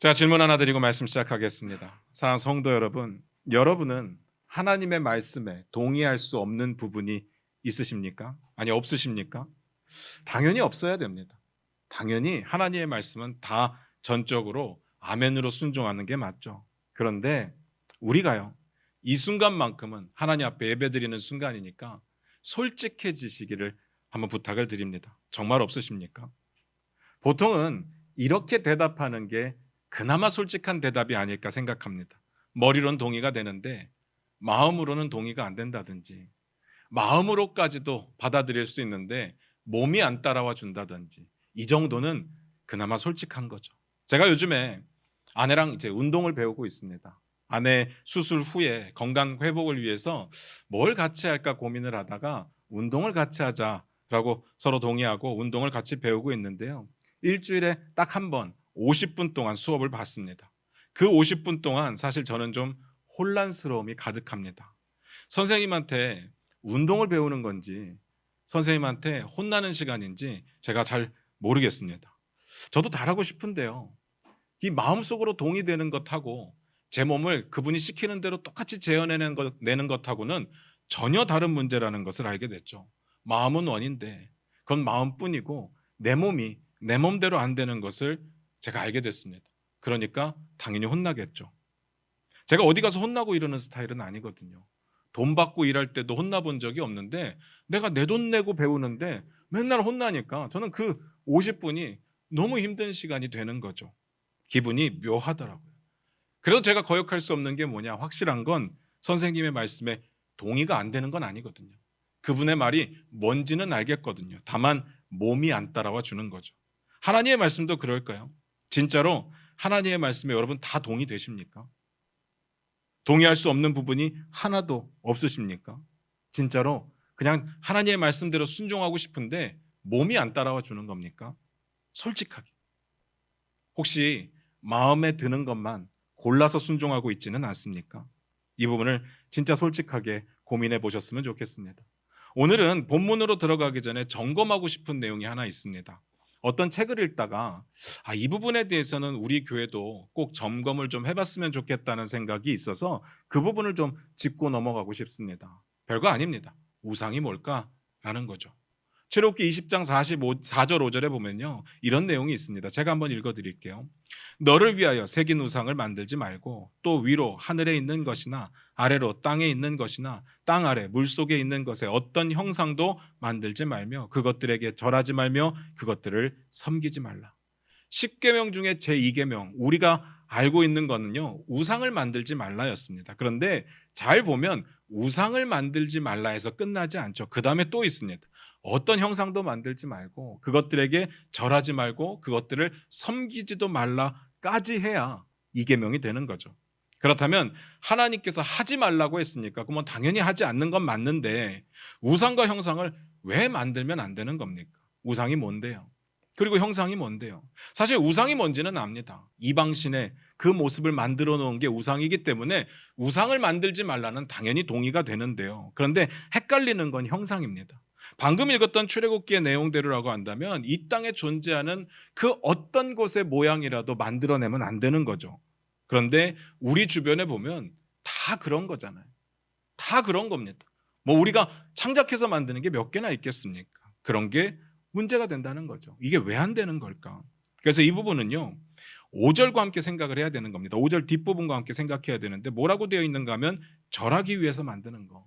자, 질문 하나 드리고 말씀 시작하겠습니다. 사랑하는 성도 여러분, 여러분은 하나님의 말씀에 동의할 수 없는 부분이 있으십니까? 아니, 없으십니까? 당연히 없어야 됩니다. 당연히 하나님의 말씀은 다 전적으로 아멘으로 순종하는 게 맞죠. 그런데 우리가요, 이 순간만큼은 하나님 앞에 예배드리는 순간이니까 솔직해지시기를 한번 부탁을 드립니다. 정말 없으십니까? 보통은 이렇게 대답하는 게 그나마 솔직한 대답이 아닐까 생각합니다. 머리로는 동의가 되는데 마음으로는 동의가 안 된다든지, 마음으로까지도 받아들일 수 있는데 몸이 안 따라와 준다든지, 이 정도는 그나마 솔직한 거죠. 제가 요즘에 아내랑 이제 운동을 배우고 있습니다. 아내 수술 후에 건강 회복을 위해서 뭘 같이 할까 고민을 하다가 운동을 같이 하자라고 서로 동의하고 운동을 같이 배우고 있는데요. 일주일에 딱 한 번 50분 동안 수업을 받습니다. 그 50분 동안 사실 저는 좀 혼란스러움이 가득합니다. 선생님한테 운동을 배우는 건지 선생님한테 혼나는 시간인지 제가 잘 모르겠습니다. 저도 잘하고 싶은데요, 이 마음속으로 동의되는 것하고 제 몸을 그분이 시키는 대로 똑같이 내는 것하고는 전혀 다른 문제라는 것을 알게 됐죠. 마음은 원인데 그건 마음뿐이고 내 몸이 내 몸대로 안 되는 것을 제가 알게 됐습니다. 그러니까 당연히 혼나겠죠. 제가 어디 가서 혼나고 이러는 스타일은 아니거든요. 돈 받고 일할 때도 혼나본 적이 없는데 내가 내 돈 내고 배우는데 맨날 혼나니까 저는 그 50분이 너무 힘든 시간이 되는 거죠. 기분이 묘하더라고요. 그래도 제가 거역할 수 없는 게 뭐냐, 확실한 건 선생님의 말씀에 동의가 안 되는 건 아니거든요. 그분의 말이 뭔지는 알겠거든요. 다만 몸이 안 따라와 주는 거죠. 하나님의 말씀도 그럴까요? 진짜로 하나님의 말씀에 여러분 다 동의되십니까? 동의할 수 없는 부분이 하나도 없으십니까? 진짜로 그냥 하나님의 말씀대로 순종하고 싶은데 몸이 안 따라와 주는 겁니까? 솔직하게. 혹시 마음에 드는 것만 골라서 순종하고 있지는 않습니까? 이 부분을 진짜 솔직하게 고민해 보셨으면 좋겠습니다. 오늘은 본문으로 들어가기 전에 점검하고 싶은 내용이 하나 있습니다. 어떤 책을 읽다가 이 부분에 대해서는 우리 교회도 꼭 점검을 좀 해봤으면 좋겠다는 생각이 있어서 그 부분을 좀 짚고 넘어가고 싶습니다. 별거 아닙니다. 우상이 뭘까라는 거죠. 출애굽기 20장 4절 5절에 보면요, 이런 내용이 있습니다. 제가 한번 읽어드릴게요. 너를 위하여 새긴 우상을 만들지 말고 또 위로 하늘에 있는 것이나 아래로 땅에 있는 것이나 땅 아래 물속에 있는 것에 어떤 형상도 만들지 말며 그것들에게 절하지 말며 그것들을 섬기지 말라. 10계명 중에 제2계명, 우리가 알고 있는 거는요, 우상을 만들지 말라였습니다. 그런데 잘 보면 우상을 만들지 말라 해서 끝나지 않죠. 그 다음에 또 있습니다. 어떤 형상도 만들지 말고 그것들에게 절하지 말고 그것들을 섬기지도 말라까지 해야 2계명이 되는 거죠. 그렇다면 하나님께서 하지 말라고 했으니까 그러면 당연히 하지 않는 건 맞는데 우상과 형상을 왜 만들면 안 되는 겁니까? 우상이 뭔데요? 그리고 형상이 뭔데요? 사실 우상이 뭔지는 압니다. 이방신의 그 모습을 만들어 놓은 게 우상이기 때문에 우상을 만들지 말라는 당연히 동의가 되는데요. 그런데 헷갈리는 건 형상입니다. 방금 읽었던 출애굽기의 내용대로라고 한다면 이 땅에 존재하는 그 어떤 곳의 모양이라도 만들어내면 안 되는 거죠. 그런데 우리 주변에 보면 다 그런 거잖아요. 다 그런 겁니다. 뭐 우리가 창작해서 만드는 게 몇 개나 있겠습니까? 그런 게 문제가 된다는 거죠. 이게 왜 안 되는 걸까? 그래서 이 부분은요, 5절과 함께 생각을 해야 되는 겁니다. 5절 뒷부분과 함께 생각해야 되는데 뭐라고 되어 있는가 하면 절하기 위해서 만드는 거,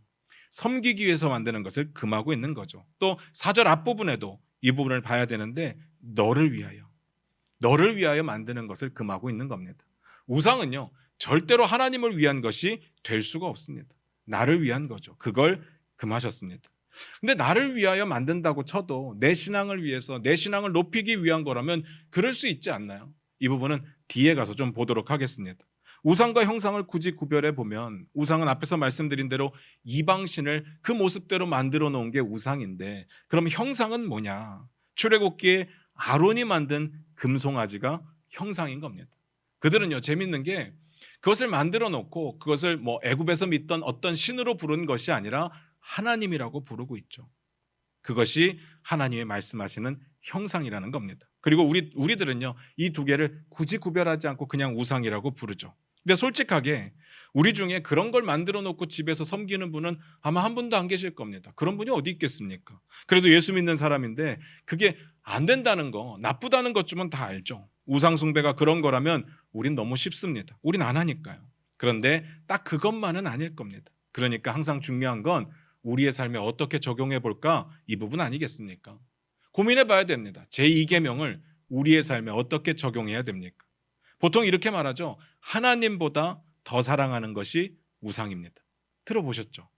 섬기기 위해서 만드는 것을 금하고 있는 거죠. 또 4절 앞부분에도 이 부분을 봐야 되는데 너를 위하여 만드는 것을 금하고 있는 겁니다. 우상은요, 절대로 하나님을 위한 것이 될 수가 없습니다. 나를 위한 거죠. 그걸 금하셨습니다. 근데 나를 위하여 만든다고 쳐도 내 신앙을 위해서 내 신앙을 높이기 위한 거라면 그럴 수 있지 않나요? 이 부분은 뒤에 가서 좀 보도록 하겠습니다. 우상과 형상을 굳이 구별해 보면 우상은 앞에서 말씀드린 대로 이방신을 그 모습대로 만들어 놓은 게 우상인데, 그럼 형상은 뭐냐? 출애굽기에 아론이 만든 금송아지가 형상인 겁니다. 그들은요, 재밌는 게 그것을 만들어 놓고 그것을 뭐 애굽에서 믿던 어떤 신으로 부른 것이 아니라 하나님이라고 부르고 있죠. 그것이 하나님의 말씀하시는 형상이라는 겁니다. 그리고 우리들은요, 이 두 개를 굳이 구별하지 않고 그냥 우상이라고 부르죠. 근데 솔직하게 우리 중에 그런 걸 만들어 놓고 집에서 섬기는 분은 아마 한 분도 안 계실 겁니다. 그런 분이 어디 있겠습니까? 그래도 예수 믿는 사람인데 그게 안 된다는 거, 나쁘다는 것쯤은 다 알죠. 우상 숭배가 그런 거라면 우린 너무 쉽습니다. 우린 안 하니까요. 그런데 딱 그것만은 아닐 겁니다. 그러니까 항상 중요한 건 우리의 삶에 어떻게 적용해 볼까, 이 부분 아니겠습니까? 고민해 봐야 됩니다. 제2계명을 우리의 삶에 어떻게 적용해야 됩니까? 보통 이렇게 말하죠. 하나님보다 더 사랑하는 것이 우상입니다. 들어보셨죠?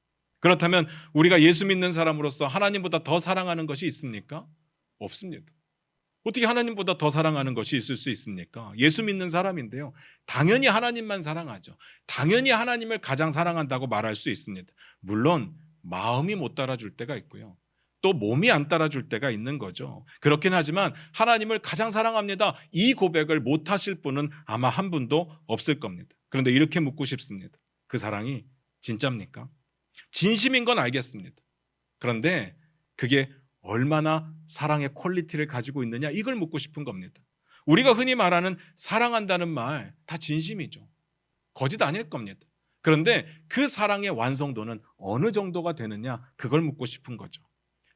그렇다면 우리가 예수 믿는 사람으로서 하나님보다 더 사랑하는 것이 있습니까? 없습니다. 어떻게 하나님보다 더 사랑하는 것이 있을 수 있습니까? 예수 믿는 사람인데요, 당연히 하나님만 사랑하죠. 당연히 하나님을 가장 사랑한다고 말할 수 있습니다. 물론 마음이 못 따라줄 때가 있고요, 또 몸이 안 따라줄 때가 있는 거죠. 그렇긴 하지만 하나님을 가장 사랑합니다, 이 고백을 못 하실 분은 아마 한 분도 없을 겁니다. 그런데 이렇게 묻고 싶습니다. 그 사랑이 진짜입니까? 진심인 건 알겠습니다. 그런데 그게 얼마나 사랑의 퀄리티를 가지고 있느냐, 이걸 묻고 싶은 겁니다. 우리가 흔히 말하는 사랑한다는 말 다 진심이죠. 거짓 아닐 겁니다. 그런데 그 사랑의 완성도는 어느 정도가 되느냐, 그걸 묻고 싶은 거죠.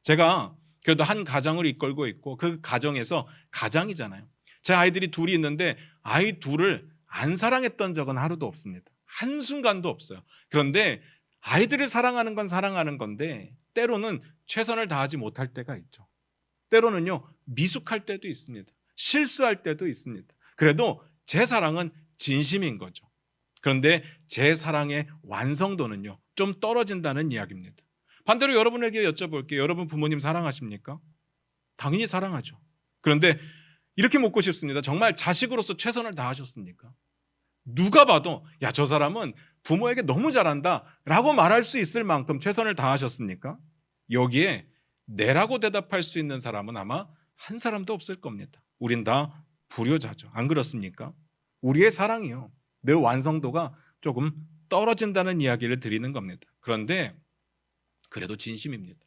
제가 그래도 한 가정을 이끌고 있고 그 가정에서 가장이잖아요. 제 아이들이 둘이 있는데 아이 둘을 안 사랑했던 적은 하루도 없습니다. 한순간도 없어요. 그런데 아이들을 사랑하는 건 사랑하는 건데 때로는 최선을 다하지 못할 때가 있죠. 때로는요, 미숙할 때도 있습니다. 실수할 때도 있습니다. 그래도 제 사랑은 진심인 거죠. 그런데 제 사랑의 완성도는요, 좀 떨어진다는 이야기입니다. 반대로 여러분에게 여쭤볼게요. 여러분 부모님 사랑하십니까? 당연히 사랑하죠. 그런데 이렇게 묻고 싶습니다. 정말 자식으로서 최선을 다하셨습니까? 누가 봐도 야, 저 사람은 부모에게 너무 잘한다 라고 말할 수 있을 만큼 최선을 다하셨습니까? 여기에 네라고 대답할 수 있는 사람은 아마 한 사람도 없을 겁니다. 우린 다 불효자죠. 안 그렇습니까? 우리의 사랑이요, 늘 완성도가 조금 떨어진다는 이야기를 드리는 겁니다. 그런데 그래도 진심입니다.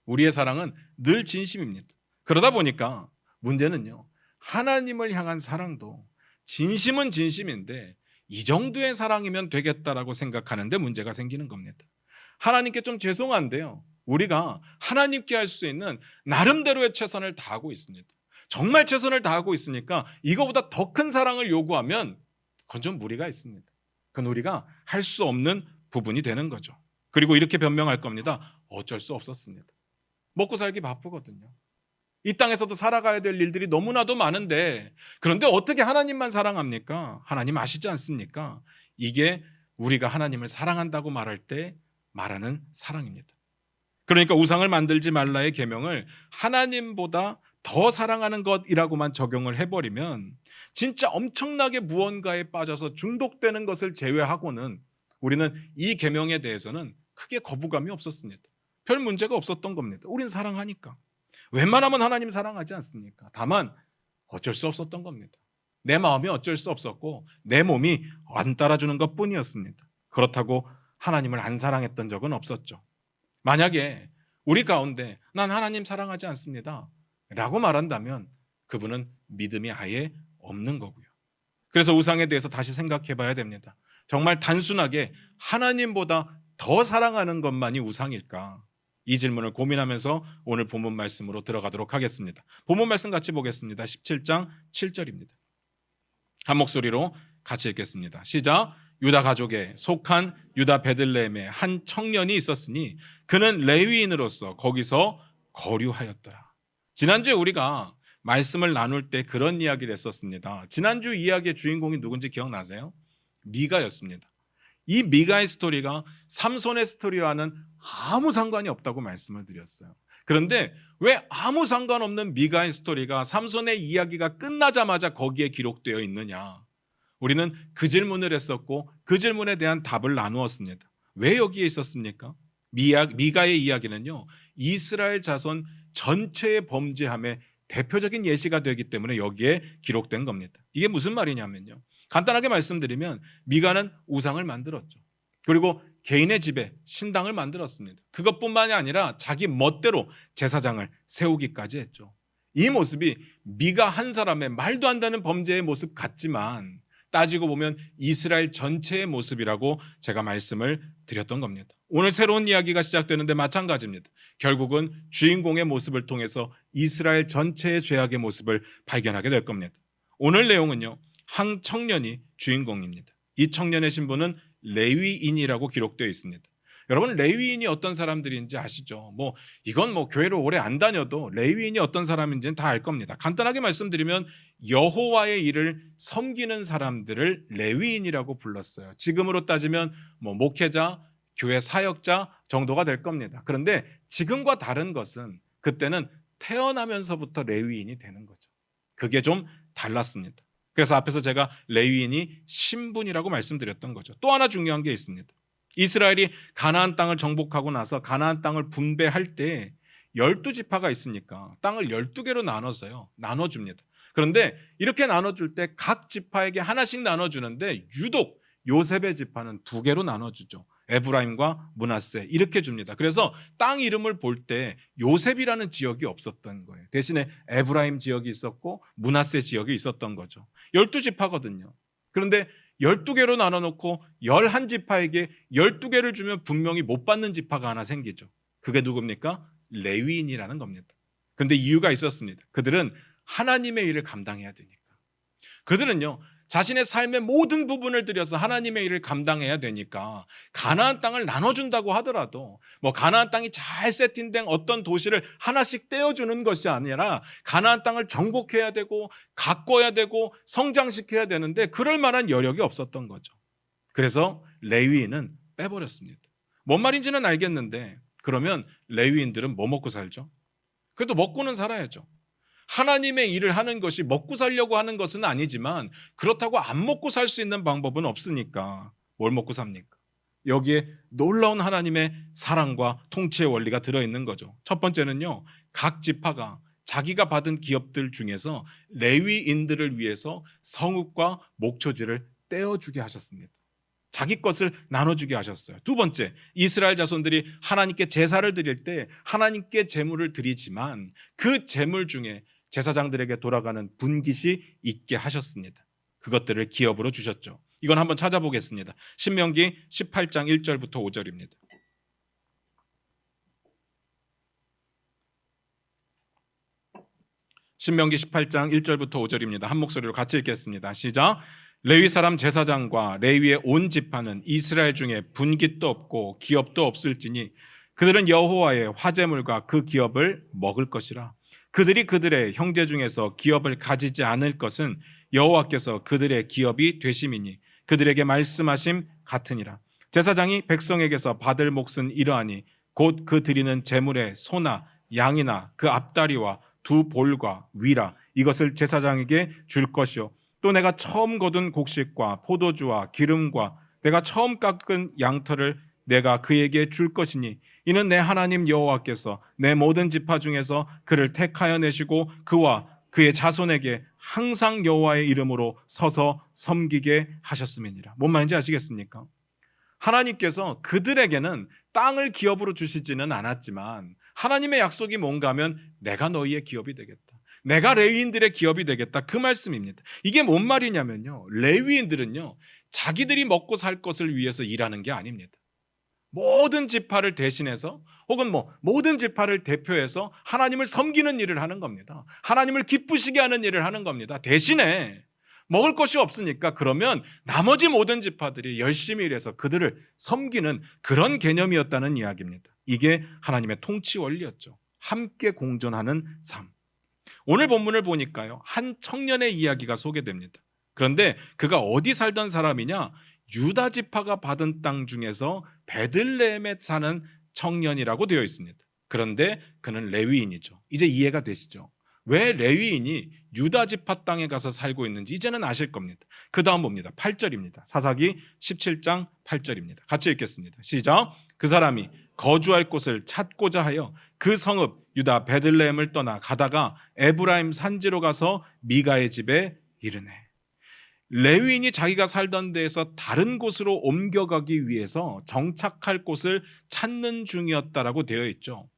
우리의 사랑은 늘 진심입니다. 그러다 보니까 문제는요, 하나님을 향한 사랑도 진심은 진심인데 이 정도의 사랑이면 되겠다라고 생각하는데 문제가 생기는 겁니다. 하나님께 좀 죄송한데요, 우리가 하나님께 할 수 있는 나름대로의 최선을 다하고 있습니다. 정말 최선을 다하고 있으니까 이거보다 더 큰 사랑을 요구하면 그건 좀 무리가 있습니다. 그건 우리가 할 수 없는 부분이 되는 거죠. 그리고 이렇게 변명할 겁니다. 어쩔 수 없었습니다. 먹고 살기 바쁘거든요. 이 땅에서도 살아가야 될 일들이 너무나도 많은데, 그런데 어떻게 하나님만 사랑합니까? 하나님 아시지 않습니까? 이게 우리가 하나님을 사랑한다고 말할 때 말하는 사랑입니다. 그러니까 우상을 만들지 말라의 계명을 하나님보다 더 사랑하는 것이라고만 적용을 해버리면 진짜 엄청나게 무언가에 빠져서 중독되는 것을 제외하고는 우리는 이 계명에 대해서는 크게 거부감이 없었습니다. 별 문제가 없었던 겁니다. 우린 사랑하니까. 웬만하면 하나님 사랑하지 않습니까? 다만 어쩔 수 없었던 겁니다. 내 마음이 어쩔 수 없었고 내 몸이 안 따라주는 것뿐이었습니다. 그렇다고 하나님을 안 사랑했던 적은 없었죠. 만약에 우리 가운데 난 하나님 사랑하지 않습니다 라고 말한다면 그분은 믿음이 아예 없는 거고요. 그래서 우상에 대해서 다시 생각해 봐야 됩니다. 정말 단순하게 하나님보다 더 사랑하는 것만이 우상일까? 이 질문을 고민하면서 오늘 본문 말씀으로 들어가도록 하겠습니다. 본문 말씀 같이 보겠습니다. 17장 7절입니다. 한 목소리로 같이 읽겠습니다. 시작. 유다 가족에 속한 유다 베들레헴에 한 청년이 있었으니 그는 레위인으로서 거기서 거류하였더라. 지난주에 우리가 말씀을 나눌 때 그런 이야기를 했었습니다. 지난주 이야기의 주인공이 누군지 기억나세요? 미가였습니다. 이 미가의 스토리가 삼손의 스토리와는 아무 상관이 없다고 말씀을 드렸어요. 그런데 왜 아무 상관없는 미가의 스토리가 삼손의 이야기가 끝나자마자 거기에 기록되어 있느냐? 우리는 그 질문을 했었고 그 질문에 대한 답을 나누었습니다. 왜 여기에 있었습니까? 미가의 이야기는요, 이스라엘 자손 전체의 범죄함의 대표적인 예시가 되기 때문에 여기에 기록된 겁니다. 이게 무슨 말이냐면요, 간단하게 말씀드리면 미가는 우상을 만들었죠. 그리고 개인의 집에 신당을 만들었습니다. 그것뿐만이 아니라 자기 멋대로 제사장을 세우기까지 했죠. 이 모습이 미가 한 사람의 말도 안 되는 범죄의 모습 같지만 따지고 보면 이스라엘 전체의 모습이라고 제가 말씀을 드렸던 겁니다. 오늘 새로운 이야기가 시작되는데 마찬가지입니다. 결국은 주인공의 모습을 통해서 이스라엘 전체의 죄악의 모습을 발견하게 될 겁니다. 오늘 내용은요, 한 청년이 주인공입니다. 이 청년의 신분은 레위인이라고 기록되어 있습니다. 여러분, 레위인이 어떤 사람들인지 아시죠? 이건 교회를 오래 안 다녀도 레위인이 어떤 사람인지는 다 알 겁니다. 간단하게 말씀드리면 여호와의 일을 섬기는 사람들을 레위인이라고 불렀어요. 지금으로 따지면 목회자, 교회 사역자 정도가 될 겁니다. 그런데 지금과 다른 것은 그때는 태어나면서부터 레위인이 되는 거죠. 그게 좀 달랐습니다. 그래서 앞에서 제가 레위인이 신분이라고 말씀드렸던 거죠. 또 하나 중요한 게 있습니다. 이스라엘이 가나안 땅을 정복하고 나서 가나안 땅을 분배할 때 12지파가 있으니까 땅을 12개로 나눠줍니다. 그런데 이렇게 나눠줄 때 각 지파에게 하나씩 나눠주는데 유독 요셉의 지파는 2개로 나눠주죠. 에브라임과 므낫세 이렇게 줍니다. 그래서 땅 이름을 볼 때 요셉이라는 지역이 없었던 거예요. 대신에 에브라임 지역이 있었고 므낫세 지역이 있었던 거죠. 12지파거든요. 그런데 12개로 나눠놓고 11지파에게 12개를 주면 분명히 못 받는 지파가 하나 생기죠. 그게 누굽니까? 레위인이라는 겁니다. 그런데 이유가 있었습니다. 그들은 하나님의 일을 감당해야 되니까. 그들은요, 자신의 삶의 모든 부분을 들여서 하나님의 일을 감당해야 되니까 가나안 땅을 나눠준다고 하더라도 가나안 땅이 잘 세팅된 어떤 도시를 하나씩 떼어주는 것이 아니라 가나안 땅을 정복해야 되고 가꿔야 되고 성장시켜야 되는데 그럴 만한 여력이 없었던 거죠. 그래서 레위인은 빼버렸습니다. 뭔 말인지는 알겠는데 그러면 레위인들은 뭐 먹고 살죠? 그래도 먹고는 살아야죠. 하나님의 일을 하는 것이 먹고 살려고 하는 것은 아니지만 그렇다고 안 먹고 살 수 있는 방법은 없으니까 뭘 먹고 삽니까? 여기에 놀라운 하나님의 사랑과 통치의 원리가 들어있는 거죠. 첫 번째는요, 각 지파가 자기가 받은 기업들 중에서 레위인들을 위해서 성읍과 목초지를 떼어주게 하셨습니다. 자기 것을 나눠주게 하셨어요. 두 번째, 이스라엘 자손들이 하나님께 제사를 드릴 때 하나님께 제물을 드리지만 그 제물 중에 제사장들에게 돌아가는 분깃이 있게 하셨습니다. 그것들을 기업으로 주셨죠. 이건 한번 찾아보겠습니다. 신명기 18장 1절부터 5절입니다. 신명기 18장 1절부터 5절입니다. 한 목소리로 같이 읽겠습니다. 시작. 레위 사람 제사장과 레위의 온 지파는 이스라엘 중에 분깃도 없고 기업도 없을지니 그들은 여호와의 화제물과 그 기업을 먹을 것이라. 그들이 그들의 형제 중에서 기업을 가지지 않을 것은 여호와께서 그들의 기업이 되심이니 그들에게 말씀하심 같으니라. 제사장이 백성에게서 받을 몫은 이러하니 곧 그 드리는 제물의 소나 양이나 그 앞다리와 두 볼과 위라 이것을 제사장에게 줄 것이요 또 내가 처음 거둔 곡식과 포도주와 기름과 내가 처음 깎은 양털을 내가 그에게 줄 것이니 이는 내 하나님 여호와께서 내 모든 지파 중에서 그를 택하여 내시고 그와 그의 자손에게 항상 여호와의 이름으로 서서 섬기게 하셨음이니라. 뭔 말인지 아시겠습니까? 하나님께서 그들에게는 땅을 기업으로 주시지는 않았지만 하나님의 약속이 뭔가 하면 내가 너희의 기업이 되겠다. 내가 레위인들의 기업이 되겠다. 그 말씀입니다. 이게 뭔 말이냐면요. 레위인들은요. 자기들이 먹고 살 것을 위해서 일하는 게 아닙니다. 모든 지파를 대신해서 혹은 모든 지파를 대표해서 하나님을 섬기는 일을 하는 겁니다. 하나님을 기쁘시게 하는 일을 하는 겁니다. 대신에 먹을 것이 없으니까 그러면 나머지 모든 지파들이 열심히 일해서 그들을 섬기는 그런 개념이었다는 이야기입니다. 이게 하나님의 통치 원리였죠. 함께 공존하는 삶. 오늘 본문을 보니까요, 한 청년의 이야기가 소개됩니다. 그런데 그가 어디 살던 사람이냐? 유다 지파가 받은 땅 중에서 베들레헴에 사는 청년이라고 되어 있습니다. 그런데 그는 레위인이죠. 이제 이해가 되시죠? 왜 레위인이 유다 지파 땅에 가서 살고 있는지 이제는 아실 겁니다. 그 다음 봅니다. 8절입니다. 사사기 17장 8절입니다. 같이 읽겠습니다. 시작. 그 사람이 거주할 곳을 찾고자 하여 그 성읍 유다 베들레헴을 떠나 가다가 에브라임 산지로 가서 미가의 집에 이르네. 레위인이 자기가 살던 데에서 다른 곳으로 옮겨가기 위해서 정착할 곳을 찾는 중이었다라고 되어 있죠.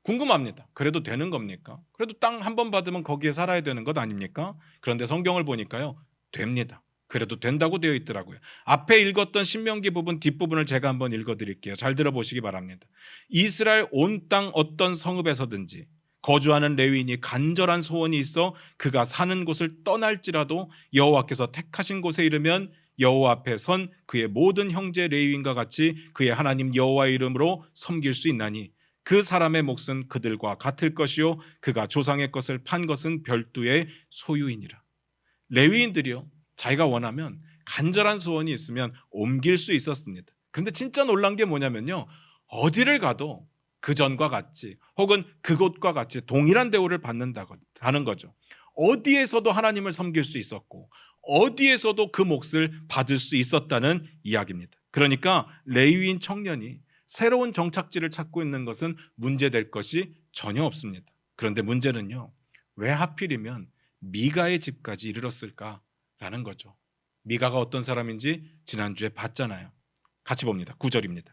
궁금합니다. 그래도 되는 겁니까? 그래도 땅 한 번 받으면 거기에 살아야 되는 것 아닙니까? 그런데 성경을 보니까요, 됩니다. 그래도 된다고 되어 있더라고요. 앞에 읽었던 신명기 부분 뒷부분을 제가 한번 읽어드릴게요. 잘 들어보시기 바랍니다. 이스라엘 온 땅 어떤 성읍에서든지 거주하는 레위인이 간절한 소원이 있어 그가 사는 곳을 떠날지라도 여호와께서 택하신 곳에 이르면 여호와 앞에 선 그의 모든 형제 레위인과 같이 그의 하나님 여호와의 이름으로 섬길 수 있나니 그 사람의 몫은 그들과 같을 것이요 그가 조상의 것을 판 것은 별도의 소유이니라. 레위인들이요, 자기가 원하면 간절한 소원이 있으면 옮길 수 있었습니다. 그런데 진짜 놀란 게 뭐냐면요, 어디를 가도 그 전과 같이 혹은 그곳과 같이 동일한 대우를 받는다는 거죠. 어디에서도 하나님을 섬길 수 있었고 어디에서도 그 몫을 받을 수 있었다는 이야기입니다. 그러니까 레위인 청년이 새로운 정착지를 찾고 있는 것은 문제될 것이 전혀 없습니다. 그런데 문제는요, 왜 하필이면 미가의 집까지 이르렀을까라는 거죠. 미가가 어떤 사람인지 지난주에 봤잖아요. 같이 봅니다. 9절입니다.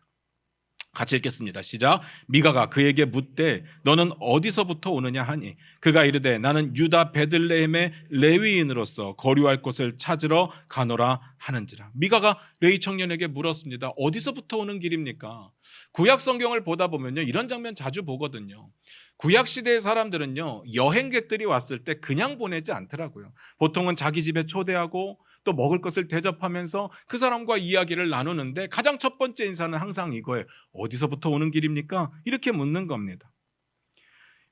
같이 읽겠습니다. 시작. 미가가 그에게 묻되 너는 어디서부터 오느냐 하니 그가 이르되 나는 유다 베들레헴의 레위인으로서 거류할 곳을 찾으러 가노라 하는지라. 미가가 레위 청년에게 물었습니다. 어디서부터 오는 길입니까? 구약 성경을 보다 보면요, 이런 장면 자주 보거든요. 구약 시대의 사람들은요, 여행객들이 왔을 때 그냥 보내지 않더라고요. 보통은 자기 집에 초대하고 또 먹을 것을 대접하면서 그 사람과 이야기를 나누는데 가장 첫 번째 인사는 항상 이거예요. 어디서부터 오는 길입니까? 이렇게 묻는 겁니다.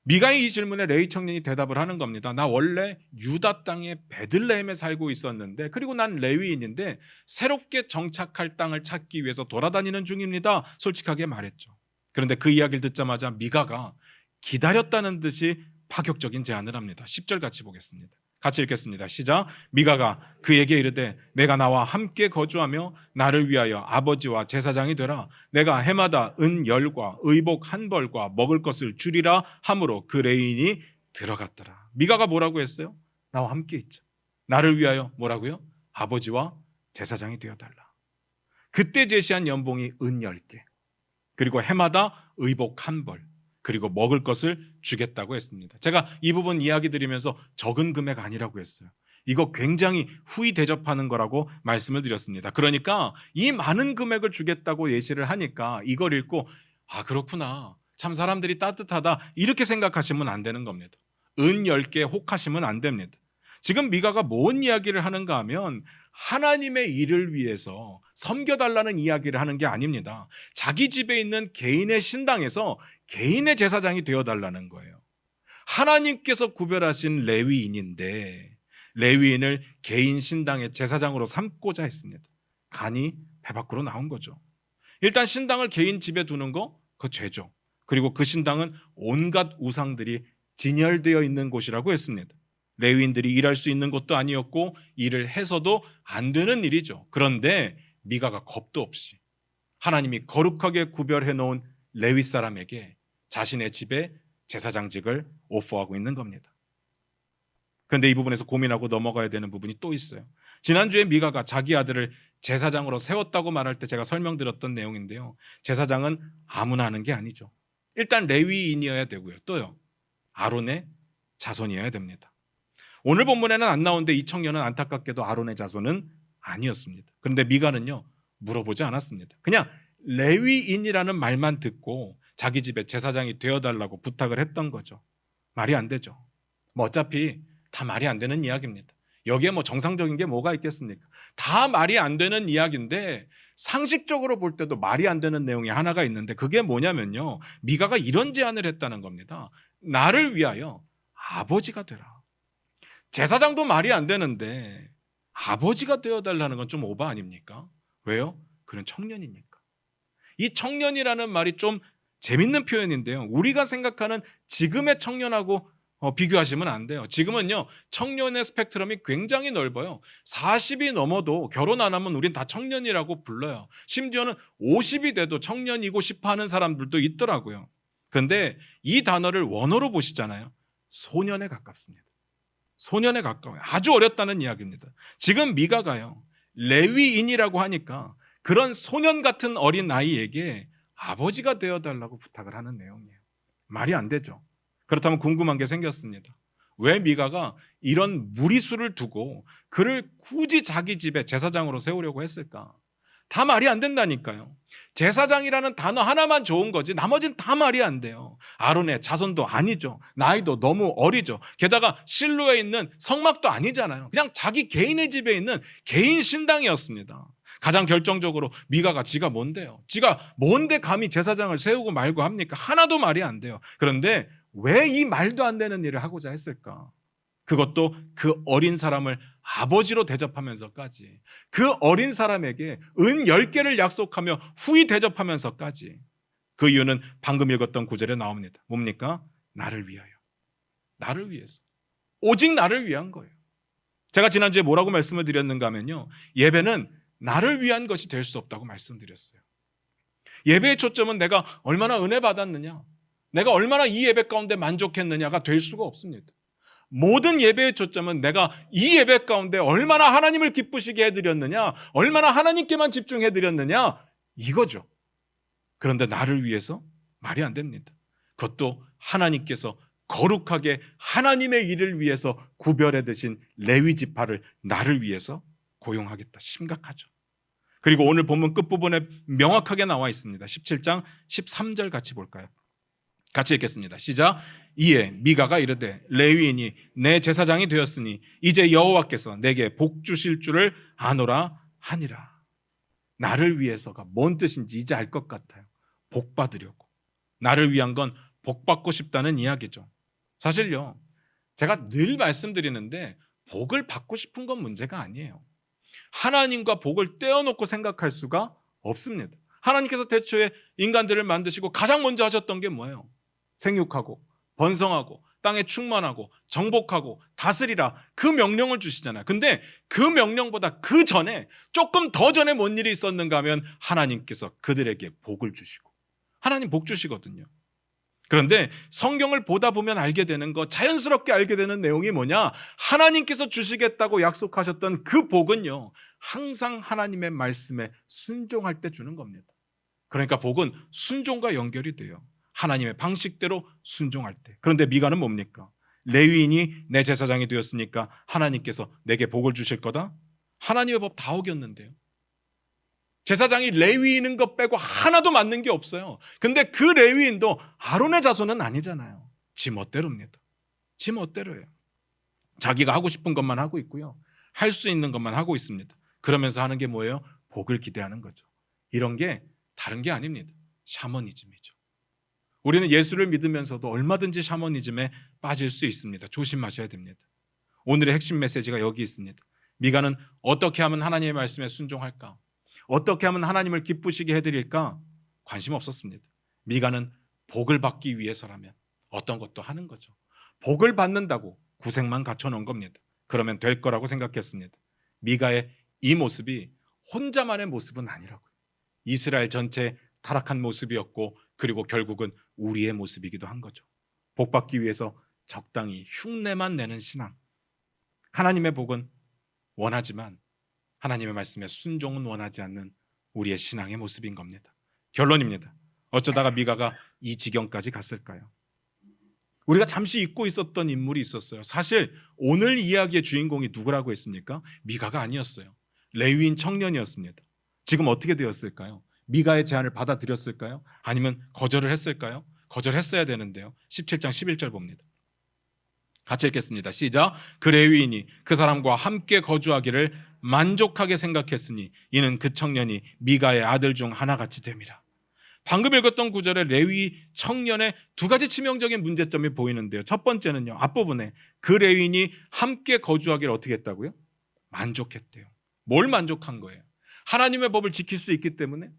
미가의 이 질문에 레위 청년이 대답을 하는 겁니다. 나 원래 유다 땅의 베들레헴에 살고 있었는데, 그리고 난 레위인인데 새롭게 정착할 땅을 찾기 위해서 돌아다니는 중입니다. 솔직하게 말했죠. 그런데 그 이야기를 듣자마자 미가가 기다렸다는 듯이 파격적인 제안을 합니다. 10절 같이 보겠습니다. 같이 읽겠습니다. 시작. 미가가 그에게 이르되 내가 나와 함께 거주하며 나를 위하여 아버지와 제사장이 되라. 내가 해마다 은 10과 의복 1벌과 먹을 것을 주리라 함으로 그 레인이 들어갔더라. 미가가 뭐라고 했어요? 나와 함께 있자. 나를 위하여 뭐라고요? 아버지와 제사장이 되어달라. 그때 제시한 연봉이 은 10개, 그리고 해마다 의복 1벌, 그리고 먹을 것을 주겠다고 했습니다. 제가 이 부분 이야기 드리면서 적은 금액 아니라고 했어요. 이거 굉장히 후히 대접하는 거라고 말씀을 드렸습니다. 그러니까 이 많은 금액을 주겠다고 예시를 하니까 이걸 읽고 아, 그렇구나, 참 사람들이 따뜻하다, 이렇게 생각하시면 안 되는 겁니다. 은 10개 혹하시면 안 됩니다. 지금 미가가 뭔 이야기를 하는가 하면 하나님의 일을 위해서 섬겨달라는 이야기를 하는 게 아닙니다. 자기 집에 있는 개인의 신당에서 개인의 제사장이 되어달라는 거예요. 하나님께서 구별하신 레위인인데 레위인을 개인 신당의 제사장으로 삼고자 했습니다. 간이 배 밖으로 나온 거죠. 일단 신당을 개인 집에 두는 거, 그거 죄죠. 그리고 그 신당은 온갖 우상들이 진열되어 있는 곳이라고 했습니다. 레위인들이 일할 수 있는 것도 아니었고 일을 해서도 안 되는 일이죠. 그런데 미가가 겁도 없이 하나님이 거룩하게 구별해 놓은 레위 사람에게 자신의 집에 제사장직을 오퍼하고 있는 겁니다. 그런데 이 부분에서 고민하고 넘어가야 되는 부분이 또 있어요. 지난주에 미가가 자기 아들을 제사장으로 세웠다고 말할 때 제가 설명드렸던 내용인데요, 제사장은 아무나 하는 게 아니죠. 일단 레위인이어야 되고요, 또요, 아론의 자손이어야 됩니다. 오늘 본문에는 안 나오는데 이 청년은 안타깝게도 아론의 자손은 아니었습니다. 그런데 미가는요, 물어보지 않았습니다. 그냥 레위인이라는 말만 듣고 자기 집에 제사장이 되어달라고 부탁을 했던 거죠. 말이 안 되죠. 뭐 어차피 다 말이 안 되는 이야기입니다. 여기에 뭐 정상적인 게 뭐가 있겠습니까? 다 말이 안 되는 이야기인데 상식적으로 볼 때도 말이 안 되는 내용이 하나가 있는데 그게 뭐냐면요, 미가가 이런 제안을 했다는 겁니다. 나를 위하여 아버지가 되라. 제사장도 말이 안 되는데 아버지가 되어달라는 건 좀 오바 아닙니까? 왜요? 그는 청년이니까. 이 청년이라는 말이 좀 재밌는 표현인데요, 우리가 생각하는 지금의 청년하고 비교하시면 안 돼요. 지금은요, 청년의 스펙트럼이 굉장히 넓어요. 40이 넘어도 결혼 안 하면 우린 다 청년이라고 불러요. 심지어는 50이 돼도 청년이고 싶어 하는 사람들도 있더라고요. 그런데 이 단어를 원어로 보시잖아요. 소년에 가깝습니다. 소년에 가까워요. 아주 어렸다는 이야기입니다. 지금 미가가요, 레위인이라고 하니까 그런 소년 같은 어린 아이에게 아버지가 되어달라고 부탁을 하는 내용이에요. 말이 안 되죠. 그렇다면 궁금한 게 생겼습니다. 왜 미가가 이런 무리수를 두고 그를 굳이 자기 집에 제사장으로 세우려고 했을까? 다 말이 안 된다니까요. 제사장이라는 단어 하나만 좋은 거지 나머진 다 말이 안 돼요. 아론의 자손도 아니죠. 나이도 너무 어리죠. 게다가 실로에 있는 성막도 아니잖아요. 그냥 자기 개인의 집에 있는 개인 신당이었습니다. 가장 결정적으로 미가가 지가 뭔데요? 지가 뭔데 감히 제사장을 세우고 말고 합니까? 하나도 말이 안 돼요. 그런데 왜 이 말도 안 되는 일을 하고자 했을까? 그것도 그 어린 사람을 아버지로 대접하면서까지, 그 어린 사람에게 은 10개를 약속하며 후히 대접하면서까지. 그 이유는 방금 읽었던 구절에 나옵니다. 뭡니까? 나를 위하여. 나를 위해서. 오직 나를 위한 거예요. 제가 지난주에 뭐라고 말씀을 드렸는가 하면요, 예배는 나를 위한 것이 될 수 없다고 말씀드렸어요. 예배의 초점은 내가 얼마나 은혜 받았느냐, 내가 얼마나 이 예배 가운데 만족했느냐가 될 수가 없습니다. 모든 예배의 초점은 내가 이 예배 가운데 얼마나 하나님을 기쁘시게 해드렸느냐, 얼마나 하나님께만 집중해드렸느냐, 이거죠. 그런데 나를 위해서? 말이 안 됩니다. 그것도 하나님께서 거룩하게 하나님의 일을 위해서 구별해 두신 레위 지파를 나를 위해서 고용하겠다. 심각하죠. 그리고 오늘 본문 끝부분에 명확하게 나와 있습니다. 17장 13절 같이 볼까요? 같이 읽겠습니다. 시작. 이에 미가가 이르되 레위인이 내 제사장이 되었으니 이제 여호와께서 내게 복 주실 줄을 아노라 하니라. 나를 위해서가 뭔 뜻인지 이제 알 것 같아요. 복 받으려고. 나를 위한 건 복 받고 싶다는 이야기죠. 사실요, 제가 늘 말씀드리는데 복을 받고 싶은 건 문제가 아니에요. 하나님과 복을 떼어놓고 생각할 수가 없습니다. 하나님께서 태초에 인간들을 만드시고 가장 먼저 하셨던 게 뭐예요? 생육하고 번성하고 땅에 충만하고 정복하고 다스리라, 그 명령을 주시잖아요. 근데 그 명령보다 그 전에, 조금 더 전에 뭔 일이 있었는가 하면 하나님께서 그들에게 복을 주시고, 하나님 복 주시거든요. 그런데 성경을 보다 보면 알게 되는 거, 자연스럽게 알게 되는 내용이 뭐냐? 하나님께서 주시겠다고 약속하셨던 그 복은요, 항상 하나님의 말씀에 순종할 때 주는 겁니다. 그러니까 복은 순종과 연결이 돼요. 하나님의 방식대로 순종할 때. 그런데 미가는 뭡니까? 레위인이 내 제사장이 되었으니까 하나님께서 내게 복을 주실 거다? 하나님의 법 다 어겼는데요. 제사장이 레위인인 것 빼고 하나도 맞는 게 없어요. 근데 그 레위인도 아론의 자손은 아니잖아요. 지 멋대로입니다. 지 멋대로예요. 자기가 하고 싶은 것만 하고 있고요, 할 수 있는 것만 하고 있습니다. 그러면서 하는 게 뭐예요? 복을 기대하는 거죠. 이런 게 다른 게 아닙니다. 샤머니즘이죠. 우리는 예수를 믿으면서도 얼마든지 샤머니즘에 빠질 수 있습니다. 조심하셔야 됩니다. 오늘의 핵심 메시지가 여기 있습니다. 미가는 어떻게 하면 하나님의 말씀에 순종할까? 어떻게 하면 하나님을 기쁘시게 해드릴까? 관심 없었습니다. 미가는 복을 받기 위해서라면 어떤 것도 하는 거죠. 복을 받는다고 구색만 갖춰놓은 겁니다. 그러면 될 거라고 생각했습니다. 미가의 이 모습이 혼자만의 모습은 아니라고요. 이스라엘 전체의 타락한 모습이었고, 그리고 결국은 우리의 모습이기도 한 거죠. 복 받기 위해서 적당히 흉내만 내는 신앙. 하나님의 복은 원하지만 하나님의 말씀에 순종은 원하지 않는 우리의 신앙의 모습인 겁니다. 결론입니다. 어쩌다가 미가가 이 지경까지 갔을까요? 우리가 잠시 잊고 있었던 인물이 있었어요. 사실 오늘 이야기의 주인공이 누구라고 했습니까? 미가가 아니었어요. 레위인 청년이었습니다. 지금 어떻게 되었을까요? 미가의 제안을 받아들였을까요? 아니면 거절을 했을까요? 거절했어야 되는데요. 17장 11절 봅니다. 같이 읽겠습니다. 시작. 그 레위인이 그 사람과 함께 거주하기를 만족하게 생각했으니 이는 그 청년이 미가의 아들 중 하나같이 됨이라. 방금 읽었던 구절에 레위 청년의 두 가지 치명적인 문제점이 보이는데요. 첫 번째는요, 앞부분에 그 레위인이 함께 거주하기를 어떻게 했다고요? 만족했대요. 뭘 만족한 거예요? 하나님의 법을 지킬 수 있기 때문에,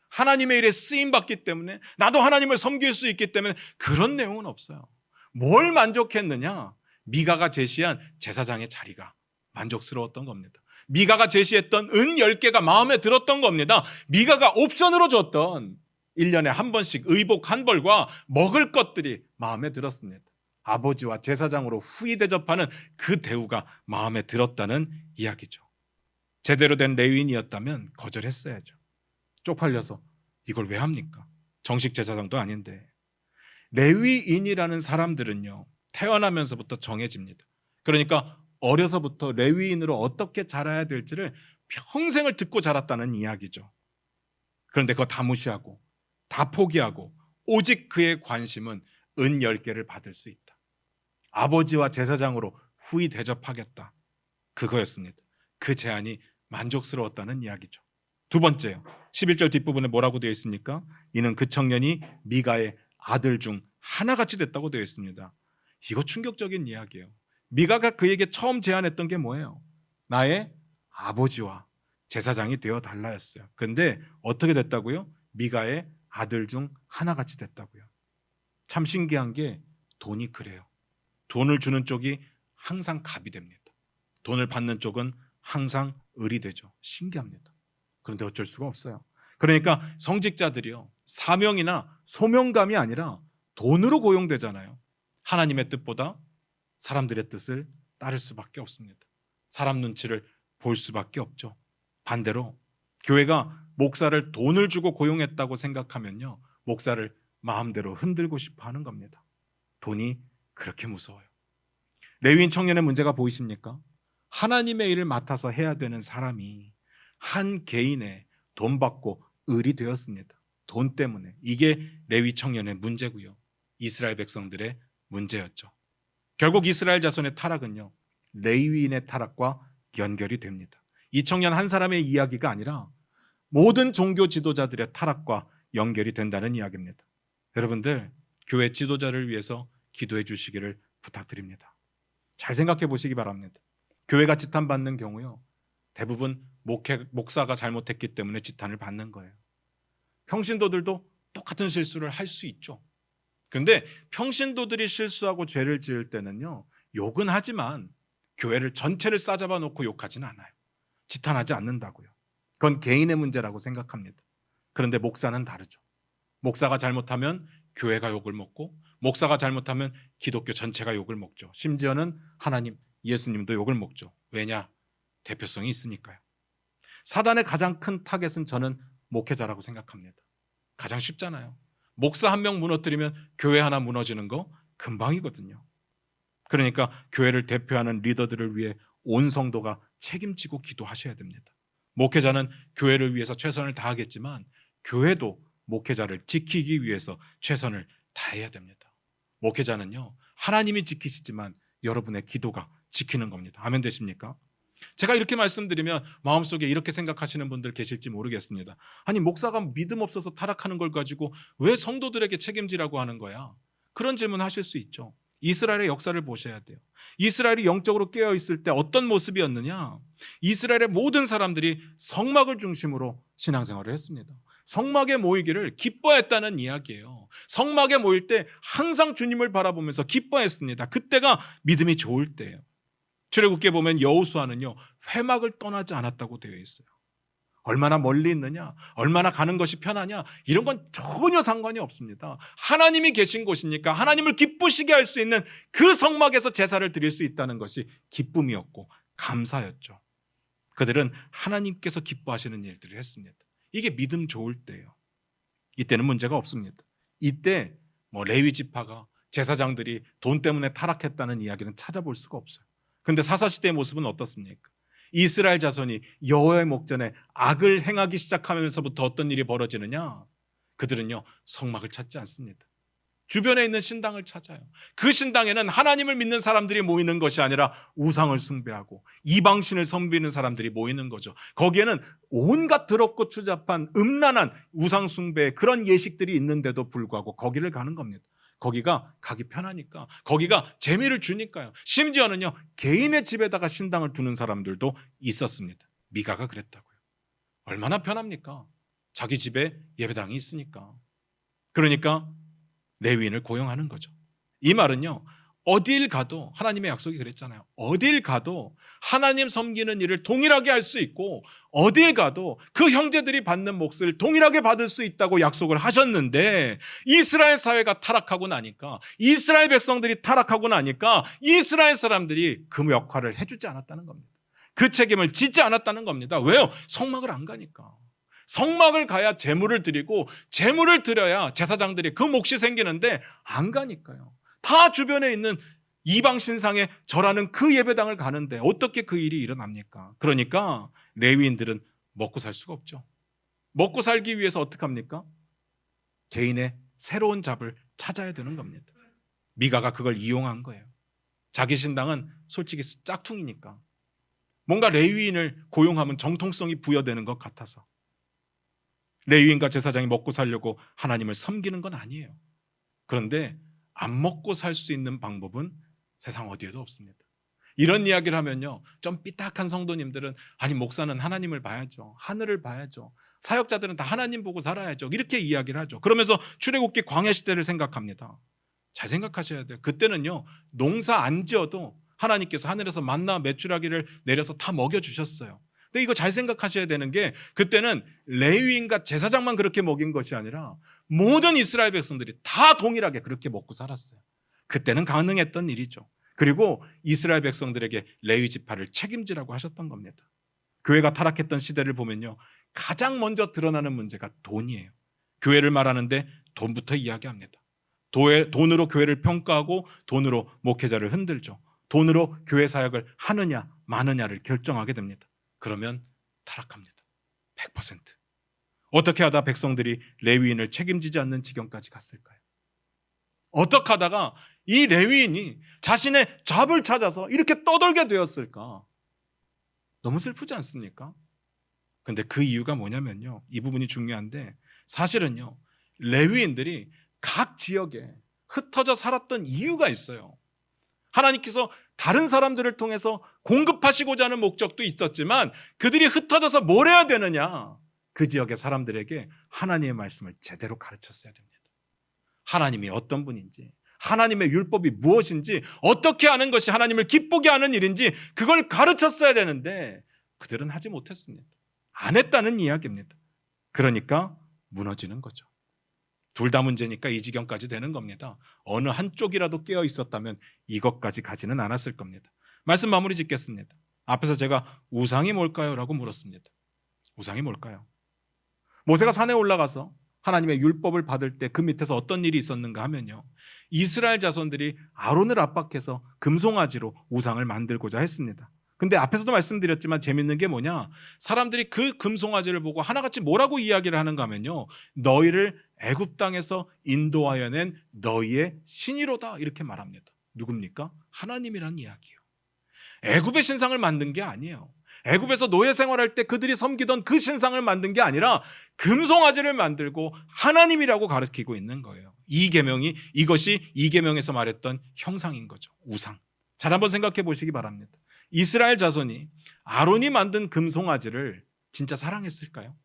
하나님의 일에 쓰임받기 때문에, 나도 하나님을 섬길 수 있기 때문에. 그런 내용은 없어요. 뭘 만족했느냐? 미가가 제시한 제사장의 자리가 만족스러웠던 겁니다. 미가가 제시했던 은 10개가 마음에 들었던 겁니다. 미가가 옵션으로 줬던 1년에 한 번씩 의복 한 벌과 먹을 것들이 마음에 들었습니다. 아버지와 제사장으로 후히 대접하는 그 대우가 마음에 들었다는 이야기죠. 제대로 된 레위인이었다면 거절했어야죠. 쪽팔려서 이걸 왜 합니까? 정식 제사장도 아닌데. 레위인이라는 사람들은요, 태어나면서부터 정해집니다. 그러니까 어려서부터 레위인으로 어떻게 자라야 될지를 평생을 듣고 자랐다는 이야기죠. 그런데 그거 다 무시하고 다 포기하고 오직 그의 관심은 은 10개를 받을 수 있다. 아버지와 제사장으로 후히 대접하겠다. 그거였습니다. 그 제안이 만족스러웠다는 이야기죠. 두 번째요. 11절 뒷부분에 뭐라고 되어 있습니까? 이는 그 청년이 미가의 아들 중 하나같이 됐다고 되어 있습니다. 이거 충격적인 이야기예요. 미가가 그에게 처음 제안했던 게 뭐예요? 나의 아버지와 제사장이 되어 달라였어요. 그런데 어떻게 됐다고요? 미가의 아들 중 하나같이 됐다고요. 참 신기한 게 돈이 그래요. 돈을 주는 쪽이 항상 갑이 됩니다. 돈을 받는 쪽은 항상 을이 되죠. 신기합니다. 그런데 어쩔 수가 없어요. 그러니까 성직자들이요, 사명이나 소명감이 아니라 돈으로 고용되잖아요. 하나님의 뜻보다 사람들의 뜻을 따를 수밖에 없습니다. 사람 눈치를 볼 수밖에 없죠. 반대로 교회가 목사를 돈을 주고 고용했다고 생각하면요, 목사를 마음대로 흔들고 싶어 하는 겁니다. 돈이 그렇게 무서워요. 레위인 청년의 문제가 보이십니까? 하나님의 일을 맡아서 해야 되는 사람이 한 개인의 돈 받고 을이 되었습니다. 돈 때문에. 이게 레위 청년의 문제고요. 이스라엘 백성들의 문제였죠. 결국 이스라엘 자손의 타락은요, 레위인의 타락과 연결이 됩니다. 이 청년 한 사람의 이야기가 아니라 모든 종교 지도자들의 타락과 연결이 된다는 이야기입니다. 여러분들, 교회 지도자를 위해서 기도해 주시기를 부탁드립니다. 잘 생각해 보시기 바랍니다. 교회가 지탄받는 경우요, 대부분 목사가 잘못했기 때문에 지탄을 받는 거예요. 평신도들도 똑같은 실수를 할 수 있죠. 그런데 평신도들이 실수하고 죄를 지을 때는요, 욕은 하지만 교회를 전체를 싸잡아 놓고 욕하지는 않아요. 지탄하지 않는다고요. 그건 개인의 문제라고 생각합니다. 그런데 목사는 다르죠. 목사가 잘못하면 교회가 욕을 먹고, 목사가 잘못하면 기독교 전체가 욕을 먹죠. 심지어는 하나님, 예수님도 욕을 먹죠. 왜냐? 대표성이 있으니까요. 사단의 가장 큰 타겟은 저는 목회자라고 생각합니다. 가장 쉽잖아요. 목사 한 명 무너뜨리면 교회 하나 무너지는 거 금방이거든요. 그러니까 교회를 대표하는 리더들을 위해 온 성도가 책임지고 기도하셔야 됩니다. 목회자는 교회를 위해서 최선을 다하겠지만 교회도 목회자를 지키기 위해서 최선을 다해야 됩니다. 목회자는요, 하나님이 지키시지만 여러분의 기도가 지키는 겁니다. 아멘 되십니까? 제가 이렇게 말씀드리면 마음속에 이렇게 생각하시는 분들 계실지 모르겠습니다. 아니, 목사가 믿음 없어서 타락하는 걸 가지고 왜 성도들에게 책임지라고 하는 거야? 그런 질문 하실 수 있죠. 이스라엘의 역사를 보셔야 돼요. 이스라엘이 영적으로 깨어 있을 때 어떤 모습이었느냐? 이스라엘의 모든 사람들이 성막을 중심으로 신앙생활을 했습니다. 성막에 모이기를 기뻐했다는 이야기예요. 성막에 모일 때 항상 주님을 바라보면서 기뻐했습니다. 그때가 믿음이 좋을 때예요. 출애굽기에 보면 여호수아는요, 회막을 떠나지 않았다고 되어 있어요. 얼마나 멀리 있느냐, 얼마나 가는 것이 편하냐, 이런 건 전혀 상관이 없습니다. 하나님이 계신 곳이니까 하나님을 기쁘시게 할 수 있는 그 성막에서 제사를 드릴 수 있다는 것이 기쁨이었고 감사였죠. 그들은 하나님께서 기뻐하시는 일들을 했습니다. 이게 믿음 좋을 때예요. 이때는 문제가 없습니다. 이때 레위 지파가, 제사장들이 돈 때문에 타락했다는 이야기는 찾아볼 수가 없어요. 그런데 사사시대의 모습은 어떻습니까? 이스라엘 자손이 여호와의 목전에 악을 행하기 시작하면서부터 어떤 일이 벌어지느냐? 그들은요, 성막을 찾지 않습니다. 주변에 있는 신당을 찾아요. 그 신당에는 하나님을 믿는 사람들이 모이는 것이 아니라 우상을 숭배하고 이방신을 섬기는 사람들이 모이는 거죠. 거기에는 온갖 더럽고 추잡한 음란한 우상 숭배의 그런 예식들이 있는데도 불구하고 거기를 가는 겁니다. 거기가 가기 편하니까, 거기가 재미를 주니까요. 심지어는요, 개인의 집에다가 신당을 두는 사람들도 있었습니다. 미가가 그랬다고요. 얼마나 편합니까? 자기 집에 예배당이 있으니까. 그러니까 레위인을 고용하는 거죠. 이 말은요, 어딜 가도, 하나님의 약속이 그랬잖아요. 어딜 가도 하나님 섬기는 일을 동일하게 할 수 있고, 어딜 가도 그 형제들이 받는 몫을 동일하게 받을 수 있다고 약속을 하셨는데, 이스라엘 사회가 타락하고 나니까, 이스라엘 백성들이 타락하고 나니까 이스라엘 사람들이 그 역할을 해주지 않았다는 겁니다. 그 책임을 지지 않았다는 겁니다. 왜요? 성막을 안 가니까. 성막을 가야 제물을 드리고 제물을 드려야 제사장들이 그 몫이 생기는데 안 가니까요. 다 주변에 있는 이방 신상에 절하는 그 예배당을 가는데 어떻게 그 일이 일어납니까? 그러니까 레위인들은 먹고 살 수가 없죠. 먹고 살기 위해서 어떻게 합니까? 개인의 새로운 잡을 찾아야 되는 겁니다. 미가가 그걸 이용한 거예요. 자기 신당은 솔직히 짝퉁이니까 뭔가 레위인을 고용하면 정통성이 부여되는 것 같아서 레위인과 제사장이 먹고 살려고 하나님을 섬기는 건 아니에요. 그런데 안 먹고 살 수 있는 방법은 세상 어디에도 없습니다. 이런 이야기를 하면요, 좀 삐딱한 성도님들은 아니 목사는 하나님을 봐야죠, 하늘을 봐야죠, 사역자들은 다 하나님 보고 살아야죠, 이렇게 이야기를 하죠. 그러면서 출애굽기 광야 시대를 생각합니다. 잘 생각하셔야 돼요. 그때는요, 농사 안 지어도 하나님께서 하늘에서 만나 메추라기를 내려서 다 먹여주셨어요. 근데 이거 잘 생각하셔야 되는 게 그때는 레위인과 제사장만 그렇게 먹인 것이 아니라 모든 이스라엘 백성들이 다 동일하게 그렇게 먹고 살았어요. 그때는 가능했던 일이죠. 그리고 이스라엘 백성들에게 레위 지파를 책임지라고 하셨던 겁니다. 교회가 타락했던 시대를 보면요, 가장 먼저 드러나는 문제가 돈이에요. 교회를 말하는데 돈부터 이야기합니다. 돈으로 교회를 평가하고 돈으로 목회자를 흔들죠. 돈으로 교회 사역을 하느냐 마느냐를 결정하게 됩니다. 그러면 타락합니다. 100%. 어떻게 하다 백성들이 레위인을 책임지지 않는 지경까지 갔을까요? 어떻게 하다가 이 레위인이 자신의 잡을 찾아서 이렇게 떠돌게 되었을까? 너무 슬프지 않습니까? 근데 그 이유가 뭐냐면요, 이 부분이 중요한데 사실은요, 레위인들이 각 지역에 흩어져 살았던 이유가 있어요. 하나님께서 다른 사람들을 통해서 공급하시고자 하는 목적도 있었지만 그들이 흩어져서 뭘 해야 되느냐? 그 지역의 사람들에게 하나님의 말씀을 제대로 가르쳤어야 됩니다. 하나님이 어떤 분인지, 하나님의 율법이 무엇인지, 어떻게 하는 것이 하나님을 기쁘게 하는 일인지 그걸 가르쳤어야 되는데 그들은 하지 못했습니다. 안 했다는 이야기입니다. 그러니까 무너지는 거죠. 둘 다 문제니까 이 지경까지 되는 겁니다. 어느 한쪽이라도 깨어 있었다면 이것까지 가지는 않았을 겁니다. 말씀 마무리 짓겠습니다. 앞에서 제가 우상이 뭘까요? 라고 물었습니다. 우상이 뭘까요? 모세가 산에 올라가서 하나님의 율법을 받을 때 그 밑에서 어떤 일이 있었는가 하면요, 이스라엘 자손들이 아론을 압박해서 금송아지로 우상을 만들고자 했습니다. 근데 앞에서도 말씀드렸지만 재밌는 게 뭐냐, 사람들이 그 금송아지를 보고 하나같이 뭐라고 이야기를 하는가 하면요, 너희를 애굽 땅에서 인도하여 낸 너희의 신이로다, 이렇게 말합니다. 누굽니까? 하나님이란 이야기예요. 애굽의 신상을 만든 게 아니에요. 애굽에서 노예 생활할 때 그들이 섬기던 그 신상을 만든 게 아니라 금송아지를 만들고 하나님이라고 가르치고 있는 거예요. 이것이 이 계명에서 말했던 형상인 거죠. 우상. 잘 한번 생각해 보시기 바랍니다. 이스라엘 자손이 아론이 만든 금송아지를 진짜 사랑했을까요?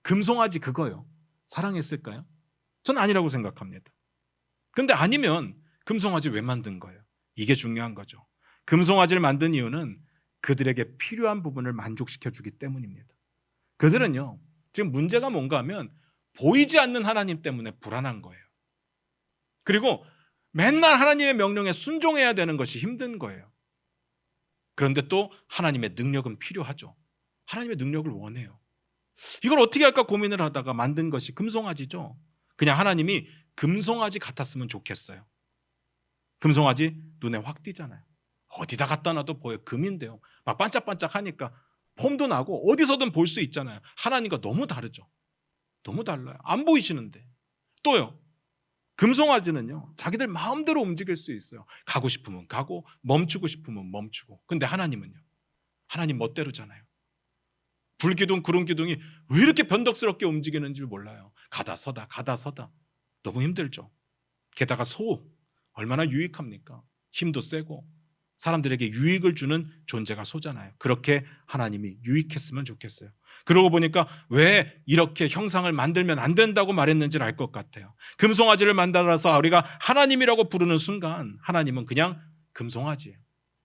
금송아지 그거요, 사랑했을까요? 전 아니라고 생각합니다. 그런데 아니면 금송아지 왜 만든 거예요? 이게 중요한 거죠. 금송아지를 만든 이유는 그들에게 필요한 부분을 만족시켜주기 때문입니다. 그들은요, 지금 문제가 뭔가 하면 보이지 않는 하나님 때문에 불안한 거예요. 그리고 맨날 하나님의 명령에 순종해야 되는 것이 힘든 거예요. 그런데 또 하나님의 능력은 필요하죠. 하나님의 능력을 원해요. 이걸 어떻게 할까 고민을 하다가 만든 것이 금송아지죠. 그냥 하나님이 금송아지 같았으면 좋겠어요. 금송아지 눈에 확 띄잖아요. 어디다 갖다 놔도 보여. 금인데요, 막 반짝반짝 하니까 폼도 나고 어디서든 볼 수 있잖아요. 하나님과 너무 다르죠. 너무 달라요. 안 보이시는데. 또요, 금송아지는요, 자기들 마음대로 움직일 수 있어요. 가고 싶으면 가고 멈추고 싶으면 멈추고. 근데 하나님은요, 하나님 멋대로잖아요. 불기둥 구름기둥이 왜 이렇게 변덕스럽게 움직이는지 몰라요. 가다 서다 가다 서다. 너무 힘들죠. 게다가 소 얼마나 유익합니까? 힘도 세고 사람들에게 유익을 주는 존재가 소잖아요. 그렇게 하나님이 유익했으면 좋겠어요. 그러고 보니까 왜 이렇게 형상을 만들면 안 된다고 말했는지를 알 것 같아요. 금송아지를 만들어서 우리가 하나님이라고 부르는 순간 하나님은 그냥 금송아지예요.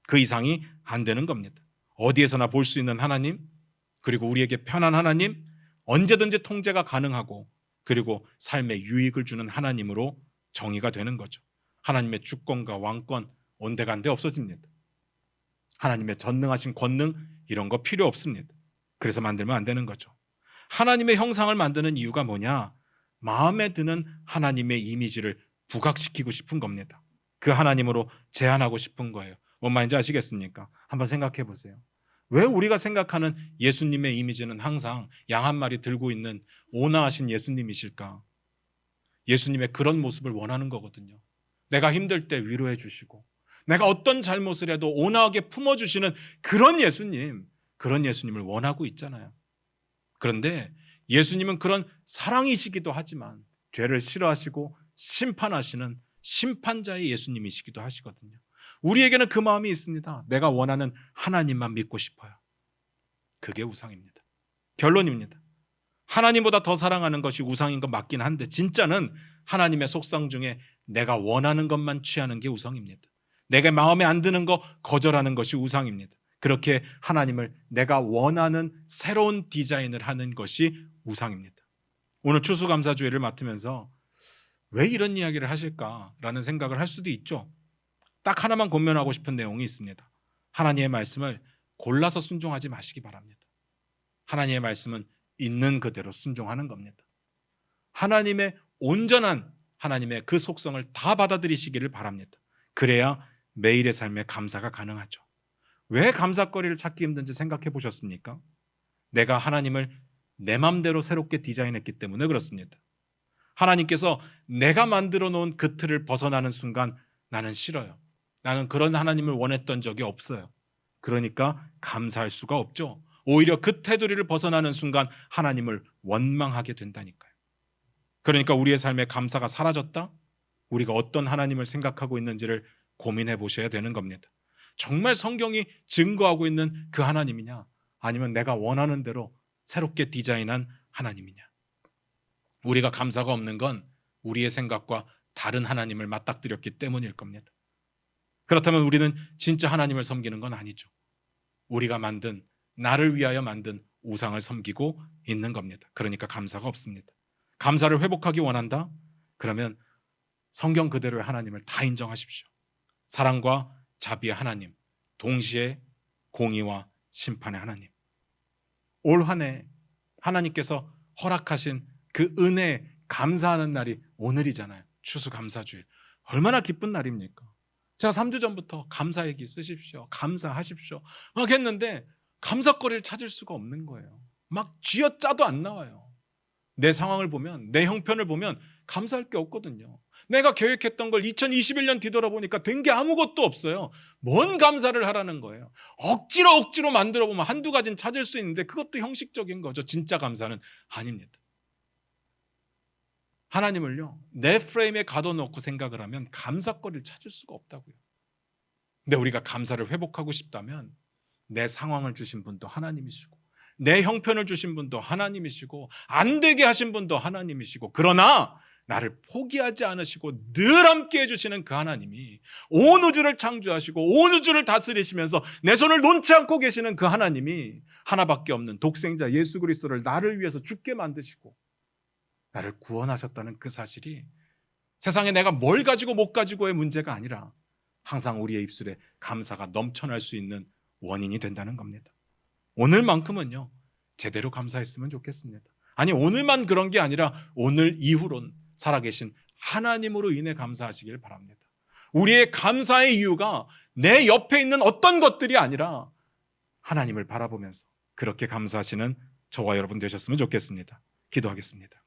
그 이상이 안 되는 겁니다. 어디에서나 볼 수 있는 하나님, 그리고 우리에게 편한 하나님, 언제든지 통제가 가능하고 그리고 삶에 유익을 주는 하나님으로 정의가 되는 거죠. 하나님의 주권과 왕권 온데간데 없어집니다. 하나님의 전능하신 권능 이런 거 필요 없습니다. 그래서 만들면 안 되는 거죠. 하나님의 형상을 만드는 이유가 뭐냐? 마음에 드는 하나님의 이미지를 부각시키고 싶은 겁니다. 그 하나님으로 제한하고 싶은 거예요. 뭔 말인지 아시겠습니까? 한번 생각해 보세요. 왜 우리가 생각하는 예수님의 이미지는 항상 양 한 마리 들고 있는 온화하신 예수님이실까? 예수님의 그런 모습을 원하는 거거든요. 내가 힘들 때 위로해 주시고, 내가 어떤 잘못을 해도 온화하게 품어주시는 그런 예수님을 원하고 있잖아요. 그런데 예수님은 그런 사랑이시기도 하지만 죄를 싫어하시고 심판하시는 심판자의 예수님이시기도 하시거든요. 우리에게는 그 마음이 있습니다. 내가 원하는 하나님만 믿고 싶어요. 그게 우상입니다. 결론입니다. 하나님보다 더 사랑하는 것이 우상인 건 맞긴 한데 진짜는 하나님의 속성 중에 내가 원하는 것만 취하는 게 우상입니다. 내가 마음에 안 드는 거 거절하는 것이 우상입니다. 그렇게 하나님을 내가 원하는 새로운 디자인을 하는 것이 우상입니다. 오늘 추수감사주일을 맡으면서 왜 이런 이야기를 하실까라는 생각을 할 수도 있죠. 딱 하나만 권면하고 싶은 내용이 있습니다. 하나님의 말씀을 골라서 순종하지 마시기 바랍니다. 하나님의 말씀은 있는 그대로 순종하는 겁니다. 하나님의 온전한 하나님의 그 속성을 다 받아들이시기를 바랍니다. 그래야 매일의 삶에 감사가 가능하죠. 왜 감사거리를 찾기 힘든지 생각해 보셨습니까? 내가 하나님을 내 맘대로 새롭게 디자인했기 때문에 그렇습니다. 하나님께서 내가 만들어 놓은 그 틀을 벗어나는 순간 나는 싫어요. 나는 그런 하나님을 원했던 적이 없어요. 그러니까 감사할 수가 없죠. 오히려 그 테두리를 벗어나는 순간 하나님을 원망하게 된다니까요. 그러니까 우리의 삶에 감사가 사라졌다? 우리가 어떤 하나님을 생각하고 있는지를 고민해 보셔야 되는 겁니다. 정말 성경이 증거하고 있는 그 하나님이냐? 아니면 내가 원하는 대로 새롭게 디자인한 하나님이냐? 우리가 감사가 없는 건 우리의 생각과 다른 하나님을 맞닥뜨렸기 때문일 겁니다. 그렇다면 우리는 진짜 하나님을 섬기는 건 아니죠. 우리가 만든, 나를 위하여 만든 우상을 섬기고 있는 겁니다. 그러니까 감사가 없습니다. 감사를 회복하기 원한다? 그러면 성경 그대로의 하나님을 다 인정하십시오. 사랑과 자비의 하나님, 동시에 공의와 심판의 하나님. 올 한 해 하나님께서 허락하신 그 은혜에 감사하는 날이 오늘이잖아요. 추수감사주일. 얼마나 기쁜 날입니까? 제가 3주 전부터 감사 얘기 쓰십시오. 감사하십시오. 막 했는데 감사거리를 찾을 수가 없는 거예요. 막 쥐어짜도 안 나와요. 내 상황을 보면, 내 형편을 보면 감사할 게 없거든요. 내가 계획했던 걸 2021년 뒤돌아보니까 된 게 아무것도 없어요. 뭔 감사를 하라는 거예요. 억지로 만들어보면 한두 가지는 찾을 수 있는데 그것도 형식적인 거죠. 진짜 감사는 아닙니다. 하나님을요, 내 프레임에 가둬놓고 생각을 하면 감사거리를 찾을 수가 없다고요. 근데 우리가 감사를 회복하고 싶다면 내 상황을 주신 분도 하나님이시고, 내 형편을 주신 분도 하나님이시고, 안 되게 하신 분도 하나님이시고, 그러나 나를 포기하지 않으시고 늘 함께 해주시는 그 하나님이, 온 우주를 창조하시고 온 우주를 다스리시면서 내 손을 놓지 않고 계시는 그 하나님이 하나밖에 없는 독생자 예수 그리스도를 나를 위해서 죽게 만드시고 나를 구원하셨다는 그 사실이 세상에 내가 뭘 가지고 못 가지고의 문제가 아니라 항상 우리의 입술에 감사가 넘쳐날 수 있는 원인이 된다는 겁니다. 오늘만큼은요, 제대로 감사했으면 좋겠습니다. 아니, 오늘만 그런 게 아니라 오늘 이후론 살아계신 하나님으로 인해 감사하시길 바랍니다. 우리의 감사의 이유가 내 옆에 있는 어떤 것들이 아니라 하나님을 바라보면서 그렇게 감사하시는 저와 여러분 되셨으면 좋겠습니다. 기도하겠습니다.